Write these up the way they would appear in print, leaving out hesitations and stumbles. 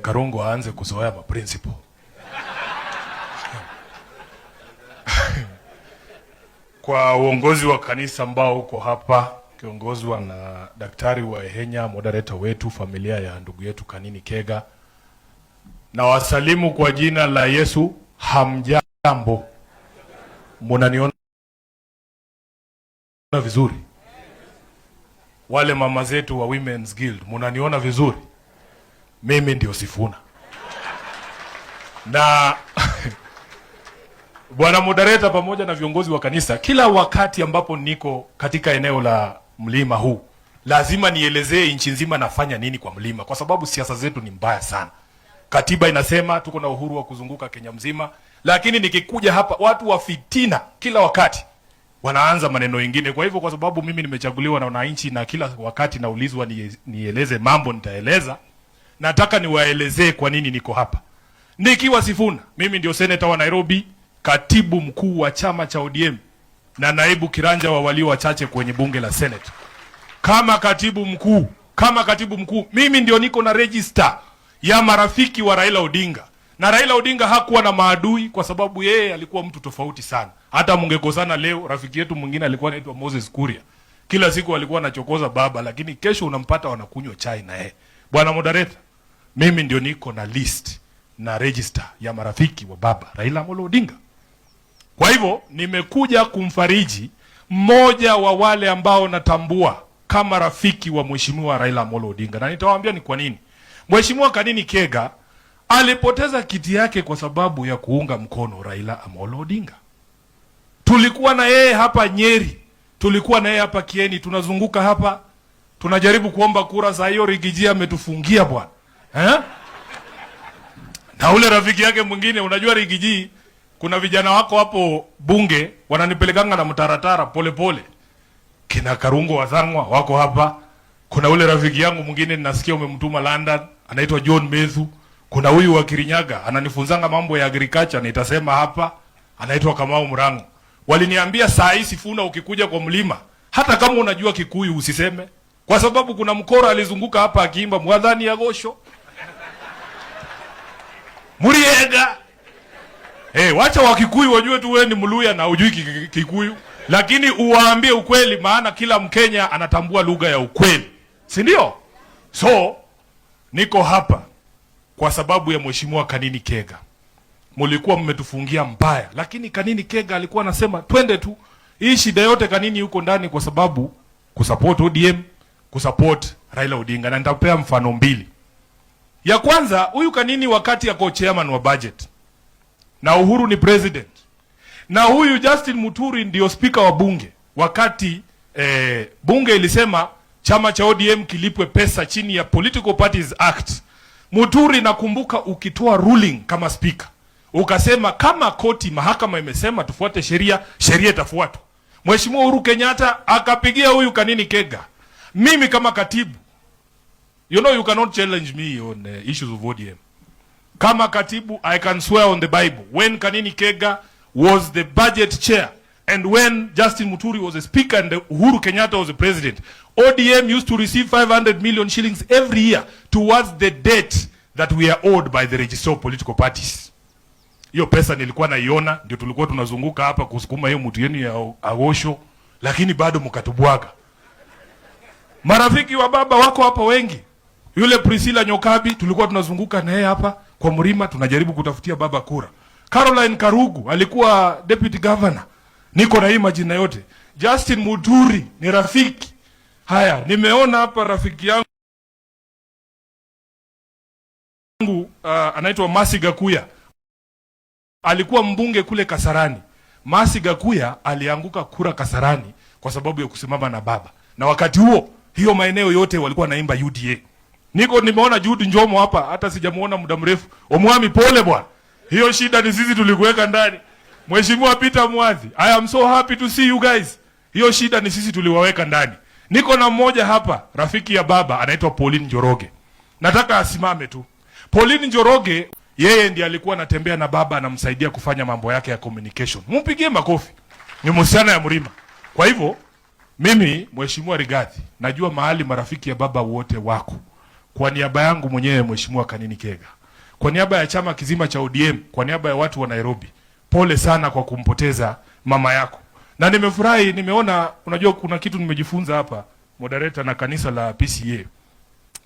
Karungu aanze kuzoea maprinciple. Kwa uongozi wa kanisa ambao uko hapa kiongozwa na Daktari Waihenya, moderator wetu, familia ya ndugu yetu Kanini Kega, na wasalimu kwa jina la Yesu. Hamjambo? Munaniona vizuri? Wale mama zetu wa Women's Guild, munaniona vizuri? Mimi ndio Sifuna. Na Bwana moderator pamoja na viongozi wa kanisa, kila wakati ambapo niko katika eneo la mlima huu, lazima nielezee nchi nzima nafanya nini kwa mlima, kwa sababu siasa zetu ni mbaya sana. Katiba inasema tuko na uhuru wa kuzunguka Kenya mzima, lakini nikikuja hapa watu wa fitina kila wakati wanaanza maneno mengine. Kwa hivyo, kwa sababu mimi nimechaguliwa na wananchi na kila wakati naulizwa nieleze mambo, nitaeleza. Nataka niwaelezee kwa nini niko hapa. Nikiwa Sifuna, mimi ndio senator wa Nairobi, katibu mkuu wa chama cha ODM na naibu kiranja wa walio wachache kwenye bunge la Senate. Kama katibu mkuu, mimi ndio niko na register ya marafiki wa Raila Odinga. Na Raila Odinga hakuwa na maadui kwa sababu yeye alikuwa mtu tofauti sana. Hata mungekosana leo, rafiki yetu mwingine alikuwa anaitwa Moses Kuria. Kila siku alikuwa anachokoza baba, lakini kesho unampata wanakunywa chai na yeye. Bwana moderator, mimi ndio niko na list na register ya marafiki wa baba Raila Amolo Odinga. Kwa hivyo nimekuja kumfariji mmoja wa wale ambao natambua kama rafiki wa Mheshimiwa Raila Amolo Odinga, na nitawaambia ni kwa nini. Mheshimiwa Kanini Kega alipoteza kiti yake kwa sababu ya kuunga mkono Raila Amolo Odinga. Tulikuwa na yeye hapa Nyeri, tulikuwa na yeye hapa Kieni, tunazunguka hapa, tunajaribu kuomba kura za hiyo Rigiji ametufungia bwana. Na ule rafiki yake mwingine, unajua Rigiji, kuna vijana wako hapo bunge wananipelekanga na mtaratara pole pole. Kina Karungu Wathangwa wako hapa. Kuna ule rafiki yangu mwingine ninasikia umemtuma London, anaitwa John Methu. Kuna huyu wa Kirinyaga ananifunzanga mambo ya agriculture, nitasema hapa, anaitwa Kamau Murango. Waliniambia saa hii Sifuna, ukikuja kwa mlima, hata kama unajua Kikuyu usiseme, kwa sababu kuna mkora alizunguka hapa akiimba Mwadhani ya Gosho Muriega. Wacha wa Kikuyu wajue tu wewe ni Mluya na ujui Kikuyu, lakini uwaambie ukweli, maana kila Mkenya anatambua lugha ya ukweli, si ndio? So niko hapa kwa sababu ya Mheshimiwa Kanini Kega. Mulikuwa mmetufungia mbaya, lakini Kanini Kega alikuwa anasema twende tu. Hii shida yote Kanini yuko ndani kwa sababu kusupport ODM, kusupport Raila Odinga, na nitapea mfano mbili. Ya kwanza, huyu Kanini wakati yako chairman wa budget na Uhuru ni president, na huyu Justin Muturi ndio speaker wa bunge wakati bunge ilisema chama cha ODM kilipwe pesa chini ya Political Parties Act. Muturi, nakumbuka ukitoa ruling kama speaker ukasema kama koti mahakama imesema tufuate sheria, sheria itafuatwa. Mheshimiwa Uhuru Kenyatta akapigia huyu Kanini Kega. Mimi kama katibu, you know you cannot challenge me on issues of ODM. Kama katibu, I can swear on the Bible, when Kanini Kega was the budget chair and when Justin Muturi was a speaker and Uhuru Kenyatta was the president, ODM used to receive 500 million shillings every year towards the debt that we are owed by the register of political parties. Hiyo pesa nilikuwa naiona, ndio tulikuwa tunazunguka hapa kusukuma hiyo mtu yenu ya Agosho, lakini bado mkatubwaga. Marafiki wa baba wako hapa wengi. Yule Priscilla Nyokabi tulikuwa tunazunguka na yeye hapa kwa mlima, tunajaribu kutafutia baba kura. Caroline Karugu alikuwa deputy governor. Niko na hii majina yote. Justin Muturi ni rafiki. Haya, nimeona hapa rafiki yangu anaitwa Masi Gakuya. Alikuwa mbunge kule Kasarani. Masi Gakuya alianguka kura Kasarani kwa sababu ya kusimama na baba. Na wakati huo, hiyo maeneo yote walikuwa naimba UDA. Nimeona Jude Njomo hapa, hata sijamuona muda mrefu. Omwami pole bwana. Hiyo shida ni sisi tulikuweka ndani. Mheshimiwa Peter Mwathi, I am so happy to see you guys. Hiyo shida ni sisi tuliwaweka ndani. Niko na mmoja hapa, rafiki ya baba, anaitwa Pauline Njoroge. Nataka asimame tu. Pauline Njoroge, yeye ndiye alikuwa anatembea na baba, anamsaidia kufanya mambo yake ya communication. Mumpigie makofi. Ni msichana ya mlima. Kwa hivyo, mimi Mheshimiwa Rigathi, najua mahali marafiki ya baba wote wako. kwa niaba yangu mwenyewe Mheshimiwa Kanini Kega, kwa niaba ya chama kizima cha ODM, kwa niaba ya watu wa Nairobi, pole sana kwa kumpoteza mama yako. Na nimefurahi, nimeona, unajua kuna kitu nimejifunza hapa, moderator na kanisa la PCA,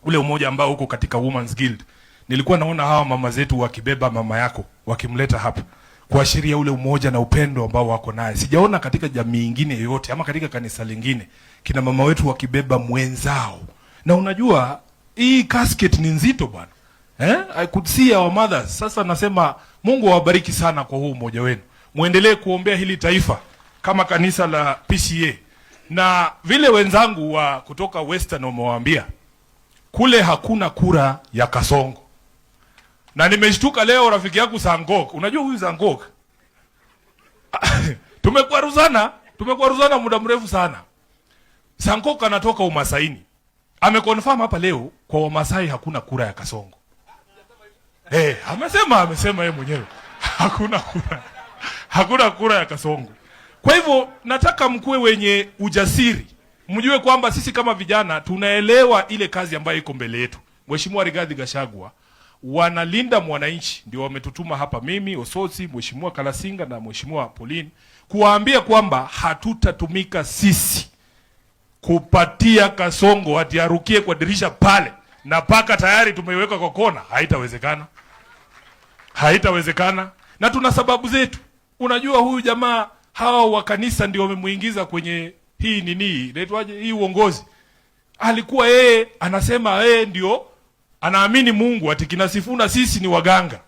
ule umoja ambao uko katika Women's Guild. Nilikuwa naona hawa mama zetu wakibeba mama yako, wakimleta hapa, kuashiria ule umoja na upendo ambao wako naye. Sijaona katika jamii nyingine yoyote ama katika kanisa lingine kina mama wetu wakibeba mwenzao. Na unajua hii casket ni nzito bwana. I could see our mothers. Sasa nasema Mungu awabariki sana kwa huu umoja wenu. Muendelee kuombea hili taifa kama kanisa la PCA. Na vile wenzangu wa kutoka Western wamewaambia, kule hakuna kura ya Kasongo. Na nimeshtuka leo rafiki yangu Sangok. Unajua huyu Sangok? Tumekwaruzana muda mrefu sana. Sangok anatoka Umasaini. Ameconfirm hapa leo kwa Wamasai hakuna kura ya Kasongo. Amesema yeye mwenyewe. Hakuna kura ya Kasongo. Kwa hivyo nataka mkuwe wenye ujasiri. Mjue kwamba sisi kama vijana tunaelewa ile kazi ambayo iko mbele yetu. Mheshimiwa Rigathi Gachagua wanalinda mwananchi, ndio wametutuma hapa, mimi Ososi, Mheshimiwa Kalasinga na Mheshimiwa Pauline, kuwaambia kwamba hatutatumika sisi kupatia Kasongo ati arukie kwa dirisha pale na paka tayari tumeiweka kwa kona. Haitawezekana. Na tuna sababu zetu. Unajua huyu jamaa, hawa wa kanisa ndio wamemuingiza kwenye hii inaitwaje hii uongozi. Alikuwa yeye anasema yeye ndio anaamini Mungu, ati kina Sifuna sisi ni waganga.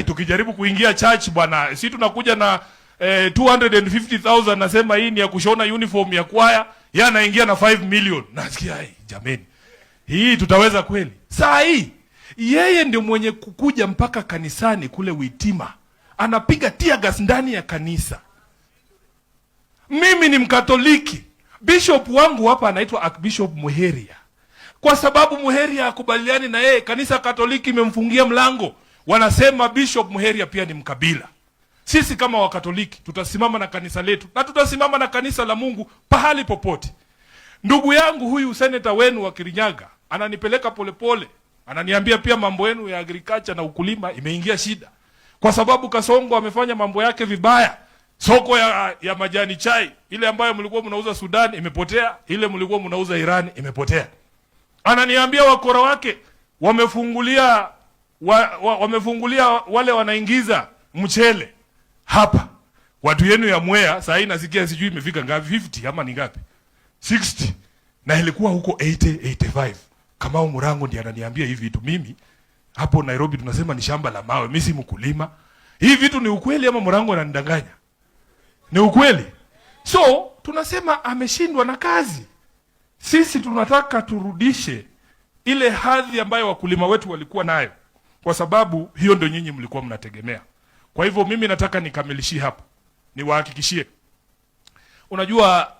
Tukijaribu kuingia church bwana, sisi tunakuja na 250,000, nasema hii ni ya kushona uniform ya kwaya, yeye anaingia na 5 million. Nasikia jameni, hii tutaweza kweli? Saa hii yeye ndio mwenye kukuja mpaka kanisani kule Witima, anapiga tear gas ndani ya kanisa. Mimi ni Mkatoliki. Bishop wangu hapa anaitwa Archbishop Muheria. Kwa sababu Muheria hakubaliani na yeye, kanisa Katoliki imemfungia mlango. Wanasema Bishop Muheria pia ni mkabila. Sisi kama Wakatoliki tutasimama na kanisa letu na tutasimama na kanisa la Mungu pahali popote. Ndugu yangu huyu senator wenu wa Kirinyaga ananipeleka polepole. Ananiambia pia mambo yenu ya agriculture na ukulima imeingia shida. Kwa sababu Kasongo amefanya mambo yake vibaya. Soko ya majani chai, ile ambayo mlikuwa mnauza Sudan imepotea, ile mlikuwa mnauza Iran imepotea. Ananiambia wakora wake wamefungulia wale wanaingiza mchele hapa. Watu yenu ya Mwea saa hii nasikia sijui imefika ngapi, 50 ama ni ngapi? 60. Na ilikuwa huko 85. Kama Murango ndiye ananiambia hivi vitu. Mimi hapo Nairobi tunasema ni shamba la mawe, mimi si mkulima. Hivi vitu ni ukweli ama Murango ananidanganya? Ni ukweli. So tunasema ameshindwa na kazi. Sisi tunataka turudishe ile hadhi ambayo wakulima wetu walikuwa nayo, kwa sababu hiyo ndio nyinyi mlikuwa mnategemea. Kwa hivyo mimi nataka nikamilishie hapo, niwahakikishie. Unajua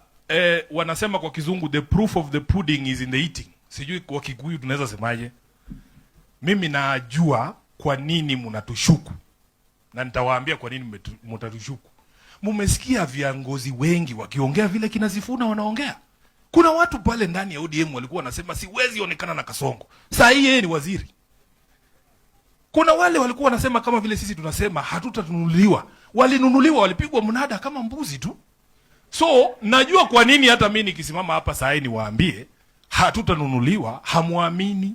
wanasema kwa Kizungu the proof of the pudding is in the eating. Sijui kwa Kikuyu tunaweza semaje. Mimi najua kwa nini mnatushuku, na nitawaambia kwa nini mtatushuku. Mumesikia viongozi wengi wakiongea vile kina Sifuna wanaongea. Kuna watu pale ndani ya ODM walikuwa wanasema siwezi onekana na Kasongo. Saa hii yeye ni waziri. Kuna wale walikuwa wanasema kama vile sisi tunasema hatutanunuliwa. Walinunuliwa, walipigwa mnada kama mbuzi tu. So najua kwa nini hata mimi nikisimama hapa saa hii niwaambie hatutanunuliwa, hamuamini.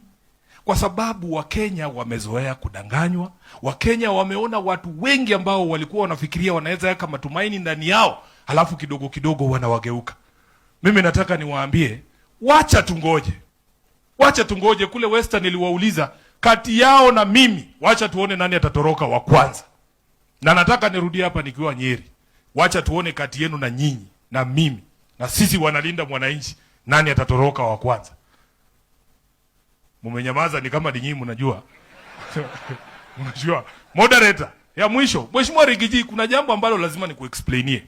Kwa sababu Wakenya wamezoea kudanganywa. Wakenya wameona watu wengi ambao walikuwa wanafikiria wanaweza yaka matumaini ndani yao, halafu kidogo kidogo wanawageuka. Mimi nataka niwaambie, wacha tungoje. Kule Western niliwauliza kati yao na mimi, wacha tuone nani atatoroka wa kwanza. Na nataka nirudie hapa nikiwa Nyeri. Wacha tuone kati yenu na nyinyi na mimi na sisi wanalinda mwananchi, nani atatoroka wa kwanza. Mumenyamaza ni kama nyinyi mnajua. Mnajua. Moderator, ya mwisho, Mheshimiwa Rigiji, kuna jambo ambalo lazima nikuexplainie.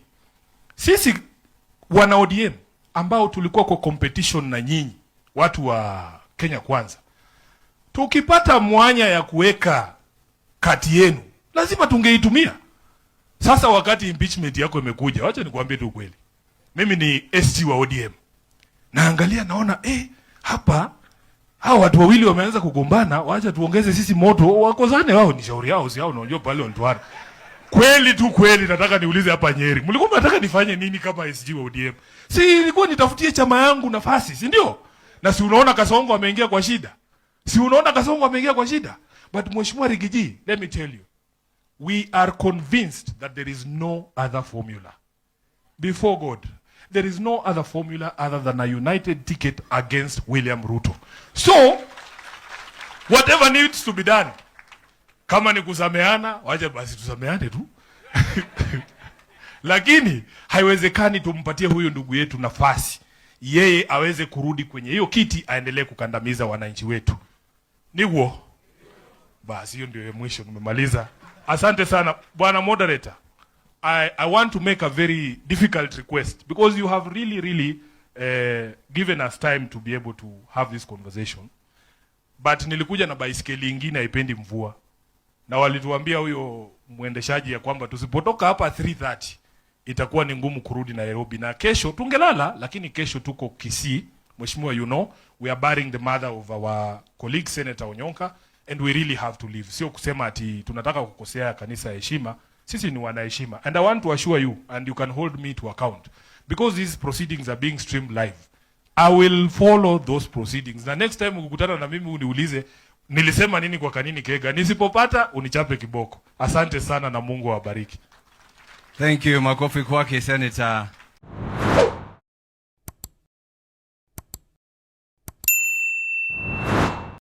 Sisi wana ODM ambao tulikuwa kwa competition na nyinyi, watu wa Kenya Kwanza, tukipata mwanya ya kuweka kati yenu, lazima tungeitumia. Sasa wakati impeachment yako imekuja, wacha nikwambie tu kweli. Mimi ni SG wa ODM. Naangalia naona hapa hao watu wawili wameanza kugombana, waacha tuongeze sisi moto, wakozane wao, ni shauri yao, si hao unajua pale wanatuana. Kweli tu kweli nataka niulize hapa Nyeri. Mlikuwa mnataka nifanye nini kama SG wa ODM? Si ilikuwa nitafutie chama yangu nafasi, si ndio? Na si unaona Kasongo ameingia kwa shida. Si unaona Kasongo ameingia kwa shida. But Mheshimiwa Rigiji, let me tell you. We are convinced that there is no other formula. Before God, there is no other formula other than a united ticket against William Ruto. So, whatever needs to be done, kama ni kusameana, waje basi tusameane tu. Lakini haiwezekani tumpatie huyo ndugu yetu nafasi yeye aweze kurudi kwenye hiyo kiti aendelee kukandamiza wananchi wetu. Niguo. Basi hiyo ndio mwisho, nimemaliza. Asante sana bwana moderator. I want to make a very difficult request because you have really given us time to be able to have this conversation. But nilikuja na baisikeli nyingine haipendi mvua. Na walituambia huyo mwendeshaji ya kwamba tusipotoka hapa 3:30 itakuwa ni ngumu kurudi Nairobi, na kesho tungelala, lakini kesho tuko Kisii. Mheshimiwa, you know, we are burying the mother of our colleague Senator Onyonka and we really have to leave. Sio kusema ati tunataka kukosea kanisa heshima. Sisi ni wanaheshima. And I want to assure you, and you can hold me to account, because these proceedings are being streamed live. I will follow those proceedings. Na next time ukikutana na mimi uniulize nilisema nini kwa Kanini Kega, nisipopata unichape kiboko. Asante sana na Mungu awabariki. Thank you, makofi kwake Senator